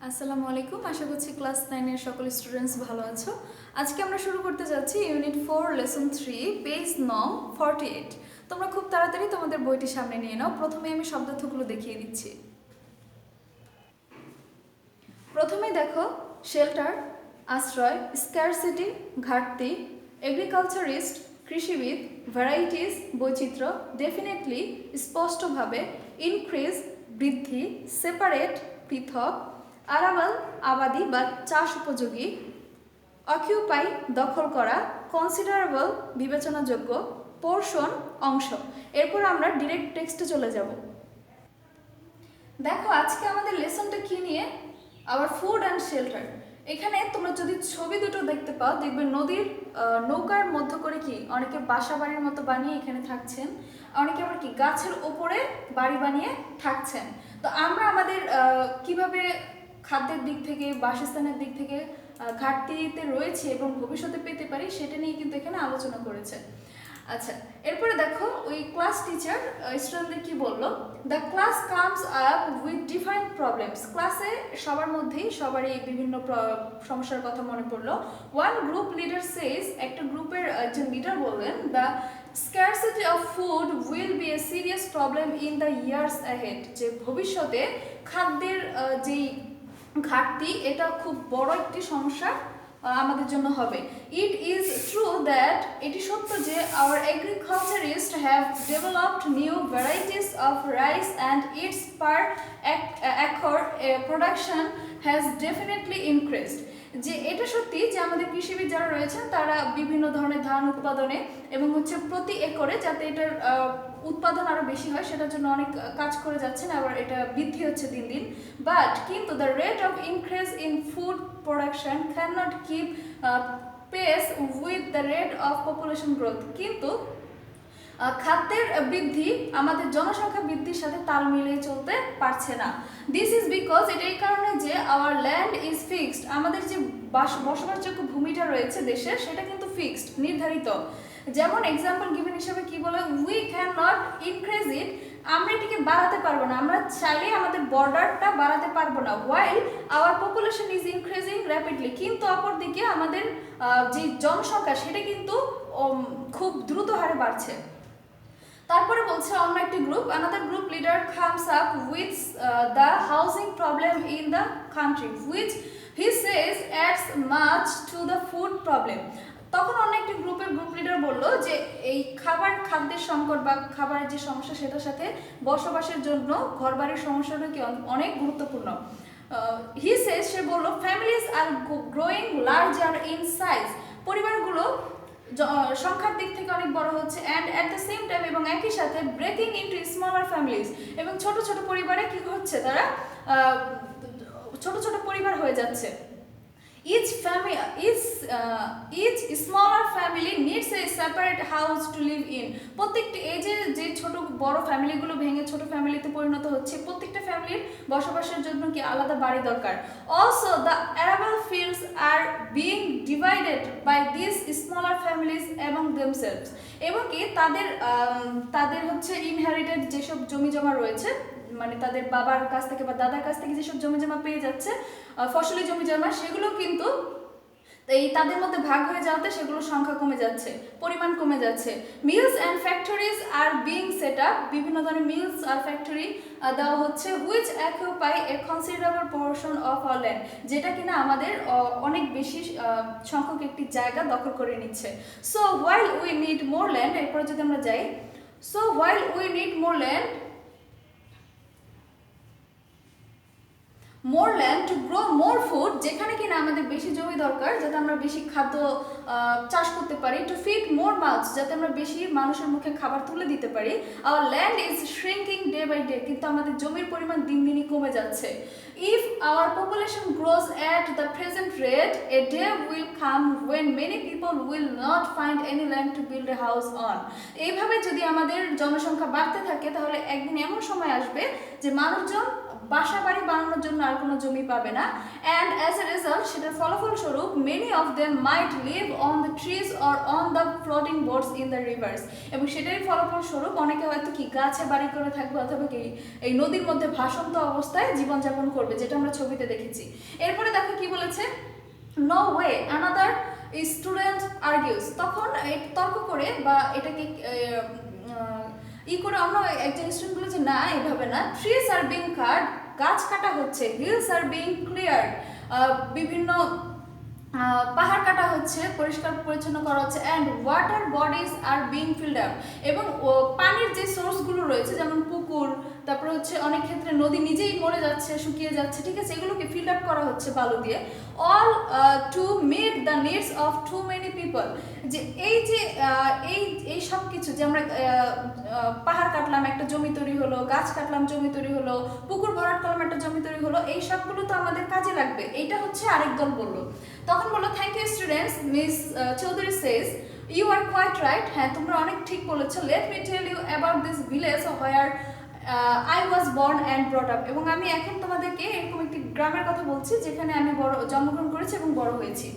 আসসালামু আলাইকুম। আশা করছি ক্লাস 9 এর সকল স্টুডেন্টস ভালো আছো। আজকে আমরা শুরু করতে যাচ্ছি ইউনিট 4 লেসন 3 পেজ নং 48। তোমরা খুব তাড়াতাড়ি তোমাদের বইটি সামনে নিয়ে নাও। প্রথমে আমি শব্দার্থগুলো দেখিয়ে দিচ্ছি। প্রথমে দেখো শেল্টার আশ্রয়, স্ক্যারসিটি ঘাটতি, এগ্রিকালচারিস্ট কৃষিবিদ, ভ্যারাইটিস বৈচিত্র্য, ডেফিনেটলি স্পষ্টভাবে, ইনক্রিজ বৃদ্ধি, সেপারেট পৃথক, আরাবাল আবাদি বা চাষ উপযোগী, অকিউপাই দখল করা, কনসিডারেবল বিবেচনাযোগ্য, পোর্শন অংশ। এরপর আমরা ডিরেক্ট টেক্সটে চলে যাব। দেখো আজকে আমাদের লেসনটা কি নিয়ে? Our food and shelter. এখানে তোমরা যদি ছবি দুটো দেখতে পাও, দেখবে নদীর নৌকার মধ্য করে কি অনেকে বাসা বাড়ির মতো বানিয়ে এখানে থাকছেন, অনেকে আবার কি গাছের ওপরে বাড়ি বানিয়ে থাকছেন। তো আমরা আমাদের কিভাবে খাদ্যের দিক থেকে, বাসস্থানের দিক থেকে ঘাটতিতে রয়েছে এবং ভবিষ্যতে পেতে পারি সেটা নিয়ে কিন্তু এখানে আলোচনা করেছে। আচ্ছা, এরপরে দেখো ওই ক্লাস টিচার স্টুডেন্টদের কি বললো, the class comes up with different problems. ক্লাসে সবার মধ্যেই সবারই বিভিন্ন সমস্যার কথা মনে পড়লো। ওয়ান গ্রুপ লিডার সেজ, একটা গ্রুপের একজন লিডার বললেন, the scarcity of food will be a serious problem in the years ahead, যে ভবিষ্যতে খাদ্যের যেই ঘাটতি এটা খুব বড় একটি সমস্যা আমাদের জন্য হবে। ইট ইজ ট্রু দ্যাট, এটি সত্য যে our agriculturist have developed new varieties of rice and its per acre production has definitely increased. যে এটা সত্যি যে আমাদের কৃষিবিদ যারা রয়েছেন তারা বিভিন্ন ধরনের ধান উৎপাদনে এবং প্রতি একরে যাতে এটার উৎপাদন আরও বেশি হয় সেটার জন্য অনেক কাজ করে যাচ্ছেন, আবার এটা বৃদ্ধি হচ্ছে দিন দিন। বাট কিন্তু the rate of increase in food production can not keep pace with the rate of population growth. কিন্তু খাদ্যের বৃদ্ধি আমাদের জনসংখ্যা বৃদ্ধির সাথে তাল মিলিয়ে চলতে পারছে না। দিস ইজ বিকজ, এটা এই কারণে যে আওয়ার ল্যান্ড ইজ ফিক্সড, আমাদের যে বসবাসযোগ্য ভূমিটা রয়েছে দেশের সেটা কিন্তু ফিক্সড, নির্ধারিত। যেমন এক্সাম্পল গিভেন হিসেবে কি বলে, উই ক্যান নট ইনক্রিজ ইট, আমরা এটিকে বাড়াতে পারবো না, আমরা চাইলে আমাদের বর্ডারটা বাড়াতে পারবো না। While our population is increasing rapidly, কিন্তু অপরদিকে আমাদের যে জনসংখ্যা সেটা কিন্তু খুব দ্রুত হারে বাড়ছে। তারপরে বলছে অন্য একটি group, another group leader comes up with the housing problem in the country which he Sage ads much to the food problem. তখন অন্য একটি গ্রুপ লিডার বললো যে এই খাদ্যের সংকট বা খাবারের যে সমস্যা সেটার সাথে বসবাসের জন্য ঘরবাড়ির সমস্যাটা কি অনেক গুরুত্বপূর্ণ। হি সেজ, সে বললো, families are growing larger in size, পরিবারগুলো সংখ্যার দিক থেকে অনেক বড় হচ্ছে, and at the same time, এবং একই সাথে ব্রেকিং ইনটু স্মলার ফ্যামিলিজ, এবং ছোট ছোট পরিবারে কি হচ্ছে, তারা ছোট ছোট পরিবার হয়ে যাচ্ছে। each smaller family needs a separate house to live in. প্রত্যেকটি এই যে ছোট বড় ফ্যামিলিগুলো ভেঙে ছোট ফ্যামিলিতে পরিণত হচ্ছে, প্রত্যেকটা ফ্যামিলির বসবাসের জন্য কি আলাদা বাড়ি দরকার। Also the arable fields are being divided by these smaller families among themselves, এবং কি তাদের ইনহেরিটেড যেসব জমি জমা রয়েছে, মানে তাদের বাবার কাছ থেকে বা দাদার কাছ থেকে যেসব জমি জমা পেয়ে যাচ্ছে, ফসলি জমি জমা, সেগুলো কিন্তু এই তাদের মধ্যে ভাগ হয়ে যাওয়াতে সেগুলোর সংখ্যা কমে যাচ্ছে, পরিমাণ কমে যাচ্ছে। Mills and factories are being set up, বিভিন্ন ধরনের মিলস আর ফ্যাক্টরি দেওয়া হচ্ছে, which occupy a considerable portion of our land, যেটা কিনা আমাদের অনেক বেশি সংখ্যক একটি জায়গা দখল করে নিচ্ছে। So while we need more land, এরপরে যদি আমরা যাই, so while we need more land to grow more food, যেখানে কিনা আমাদের বেশি জমি দরকার যাতে আমরা বেশি খাদ্য চাষ করতে পারি, টু ফিড মোর মাউথস, যাতে আমরা বেশি মানুষের মুখে খাবার তুলে দিতে পারি। Our land is shrinking day by day, কিন্তু আমাদের জমির পরিমাণ দিন দিনই কমে যাচ্ছে। If our population grows at the present rate, a day will come when many people will not find any land to build a house on. এইভাবে যদি আমাদের জনসংখ্যা বাড়তে থাকে তাহলে একদিন এমন সময় আসবে যে মানুষজন বাসা বাড়ি বানানোর জন্য আর কোনো জমি পাবে না। অ্যান্ড অ্যাজ এ রেজাল্ট সেটার ফলাফলস্বরূপ many of them might live on the trees or on the floating boats in the rivers, এবং সেটারই ফলাফলস্বরূপ অনেকে হয়তো কি গাছে বাড়ি করে থাকবে অথবা কি এই নদীর মধ্যে ভাসন্ত অবস্থায় জীবনযাপন করবে, যেটা আমরা ছবিতে দেখেছি। এরপরে দেখো কি বলেছে, নো ওয়ে অ্যানাদার স্টুডেন্ট আর্গিউস, তখন তর্ক করে বা এটাকে করে অন্য একজন স্টুডেন্ট বলেছে না এভাবে না, ট্রিজ আর বিং কাট, গাছ কাটা হচ্ছে, হিলস আর বিং ক্লিয়ার, বিভিন্ন পাহাড় কাটা হচ্ছে, পরিষ্কার পরিচ্ছন্ন করা হচ্ছে, and water bodies are being filled up, এবং পানির যে সোর্সগুলো রয়েছে যেমন পুকুর, তারপরে হচ্ছে অনেক ক্ষেত্রে নদী নিজেই মরে যাচ্ছে, শুকিয়ে যাচ্ছে, ঠিক আছে, এগুলোকে ফিল আপ করা হচ্ছে বালু দিয়ে, all to meet the needs of too many people. যে এই সব কিছু যে আমরা পাহাড় কাটলাম একটা জমি তৈরি হলো, গাছ কাটলাম জমি তৈরি হলো, পুকুর ভরাট করলাম একটা জমি তৈরি হলো, এই সবগুলো তো আমাদের কাজে লাগবে, এইটা হচ্ছে আরেক দল বললো। তখন বললো thank you students, miss Chowdhury says you are quite right, হ্যাঁ তোমরা অনেক ঠিক বলেছো, let me tell you about this village where I was born and brought up, এবং আমি এখন তোমাদেরকে এরকম একটি গ্রামের কথা বলছি যেখানে আমি জন্মগ্রহণ করেছি এবং বড় হয়েছি।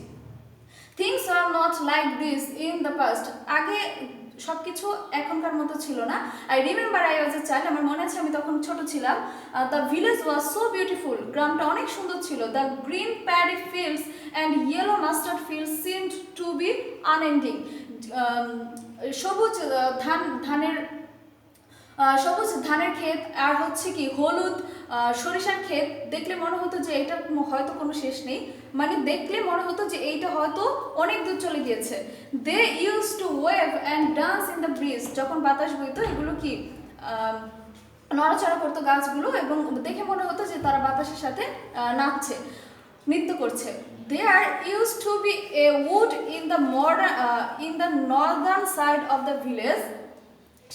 Things are not like this in the past, আগে সব কিছু এখনকার মতো ছিল না। I remember I was a child, আমার মনে আছে আমি তখন ছোট ছিলাম। The village was so beautiful, গ্রামটা অনেক সুন্দর ছিল। The green paddy fields and yellow mustard fields seemed to be unending, সবুজ ধানের ক্ষেত আর হচ্ছে কি হলুদ সরিষার ক্ষেত দেখলে মনে হতো যে এটা হয়তো কোনো শেষ নেই, মানে দেখলে মনে হতো যে এইটা হয়তো অনেক দূর চলে গিয়েছে। They use to wave and dance in the breeze, যখন বাতাস বইতো এগুলো কি নড়াচড়া করতো গাছগুলো, এবং দেখে মনে হতো যে তারা বাতাসের সাথে নাচছে, নৃত্য করছে। There used to be a wood in the northern side of the village,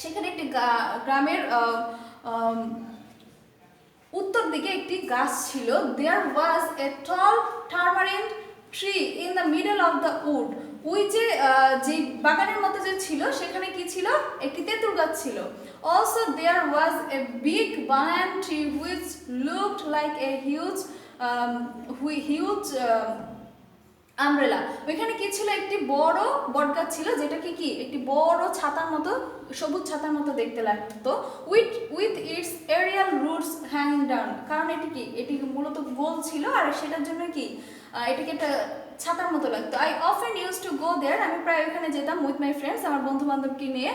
সেখানে একটি গ্রামের উত্তর দিকে একটি গাছ ছিল। There was a tall tamarind tree in the middle of the wood, ওই যে বাগানের মতো যে ছিল সেখানে কি ছিল, একটি তেঁতুল গাছ ছিল। Also there was a big banana tree which looked like a huge umbrella, ওইখানে কি ছিল, একটি বড় বটগাছ ছিল যেটা কি একটি বড় ছাতার মতো, সবুজ ছাতার মতো দেখতে লাগতো। With its aerial roots hanging down, কারণ এটি মূলত গোল ছিল আর সেটার জন্য কি এটাকে একটা ছাতার মতো লাগতো। I often use to go there, আমি প্রায় ওখানে যেতাম উইথ মাই ফ্রেন্ডস, আমার বন্ধু বান্ধবকে নিয়ে।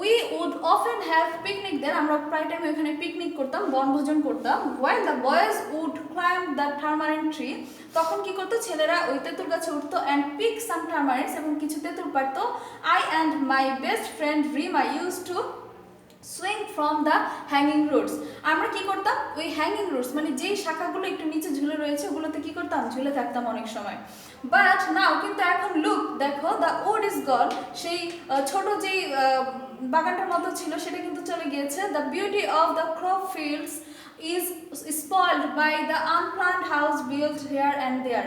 We would often have picnic there, আমরা প্রায় টাইম ওখানে পিকনিক করতাম, বনভোজন করতাম। While the boys would climb the tamarind tree, তখন কি করতো ছেলেরা ওই তেঁতুল গাছে উঠতো, অ্যান্ড পিক সাম টারমারিনস, এবং কিছু তেঁতুল পারতো। I and my best friend Rima use to swing from the hanging roots, আমরা কি করতাম ওই হ্যাঙ্গিং রুটস মানে যেই শাখাগুলো একটু নিচে ঝুলে রয়েছে ওগুলোতে কি করতাম, ঝুলে থাকতাম অনেক সময়। বাট নাও, কিন্তু এখন লুক দেখো, দ্য উড ইজ গন, সেই ছোট যেই বাগানটার মতো ছিল সেটা কিন্তু চলে গিয়েছে। The beauty of the crop fields is spoiled by the unplanned house built here and there,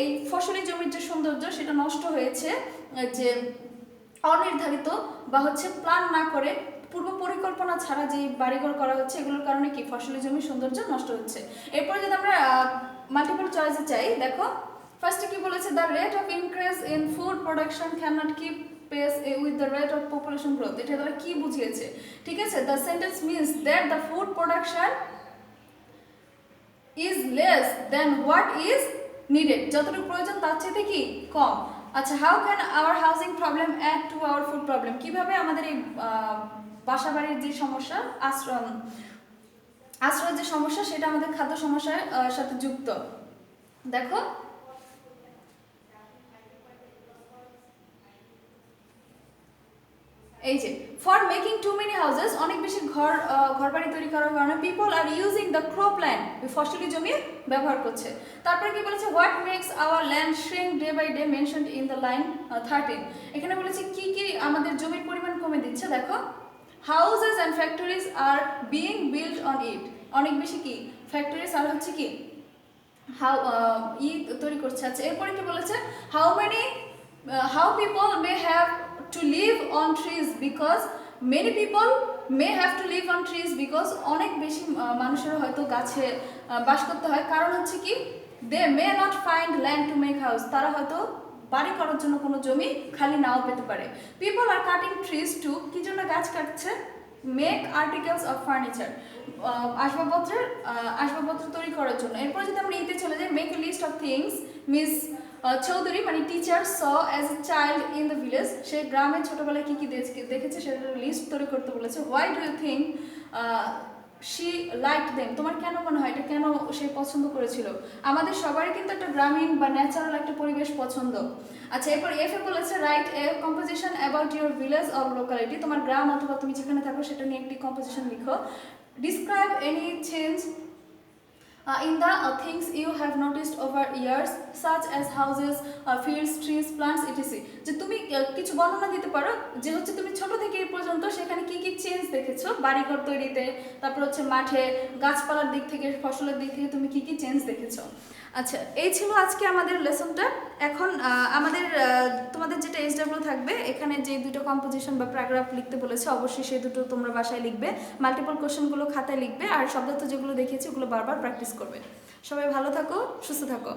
এই ফসলি জমির যে সৌন্দর্য সেটা নষ্ট হয়েছে, যে অনির্ধারিত বা হচ্ছে প্ল্যান না করে পূর্ব পরিকল্পনা ছাড়া যে বাড়িঘর করা হচ্ছে এগুলোর কারণে কি ফসলি জমির সৌন্দর্য নষ্ট হচ্ছে। এরপরে যদি আমরা মাল্টিপল চয়েসে চাই, দেখো ফার্স্টে কি বলেছে, the rate of increase in food production can not keep pace with the rate of population growth, এটা তারা কি বুঝিয়েছে, ঠিক আছে। The sentence means that the food production is less than what is needed, যতটুকু প্রয়োজন তার চেয়ে কি কম। আচ্ছা, how can our housing problem add to our food problem, কিভাবে আমাদের এই বাসাবাড়ির যে সমস্যা, আশ্রয়ের যে সমস্যা সেটা আমাদের খাদ্য সমস্যার সাথে যুক্ত। দেখো এই যে for making too many houses, অনেক বেশি ঘরবাড়ি তৈরি করার কারণে people are using the crop land, ফসলি জমি ব্যবহার করছে। তারপরে কি বলেছে, what makes our land shrink day by day mentioned in the line 13, এখানে বলেছে কি কি আমাদের জমির পরিমাণ কমে দিচ্ছে। দেখো houses and factories are being built on it, অনেক বেশি কি ফ্যাক্টরিজ আর হচ্ছে কি তৈরি করছে। আচ্ছা, এরপরে কি বলেছে, how people may have to live on trees because many people may have to live on trees because অনেক বেশি মানুষের হয়তো গাছে বাস করতে হয়, কারণ হচ্ছে কি they may not find land to make house, তারা হয়তো বাড়ি করার জন্য কোনো জমি খালি নাও পেতে পারে। People are cutting trees to, কি জন্য গাছ কাটছে? মেক আর্টিকেলস অফ ফার্নিচার, আসবাবপত্র তৈরি করার জন্য। এরপর যদি আমরা ইতে চলে যাই, make a list of things miss Chowdhury মানে teacher's as a child in the village, সে গ্রামে ছোটবেলায় কি কি দেখেছে সেটার লিস্ট তৈরি করতে বলেছে। Why do you think she like them, তোমার কেন মনে হয় এটা কেন সে পছন্দ করেছিল? আমাদের সবারই কিন্তু একটা গ্রামীণ বা ন্যাচারাল একটা পরিবেশ পছন্দ। আচ্ছা, এরপর এফ এ বলেছে write a composition about your village or locality, তোমার গ্রাম অথবা তুমি যেখানে থাকো সেটা নিয়ে একটি কম্পোজিশন লিখো। Describe any change in the things you have noticed over years such as houses, fields, trees, plants etc, যে তুমি কিছু বর্ণনা দিতে পারো যে হচ্ছে তুমি ছোট থেকে এই পর্যন্ত সেখানে কি কি চেঞ্জ দেখেছো বাড়িঘর তৈরিতে, তারপর হচ্ছে মাঠে গাছপালার দিক থেকে, ফসলের দিক থেকে তুমি কি কি চেঞ্জ দেখেছো। আচ্ছা, এই ছিল আজকে আমাদের লেসনটা। এখন আমাদের তোমাদের যেটা SW থাকবে, এখানে যে দুটো কম্পোজিশন বা প্যারাগ্রাফ লিখতে বলেছে অবশ্যই সেই দুটো তোমরা বাসায় লিখবে, মাল্টিপল কোশ্চেনগুলো খাতায় লিখবে, আর শব্দার্থ যেগুলো দেখিয়েছি ওগুলো বারবার প্র্যাকটিস করবে। সবাই ভালো থাকো, সুস্থ থাকো।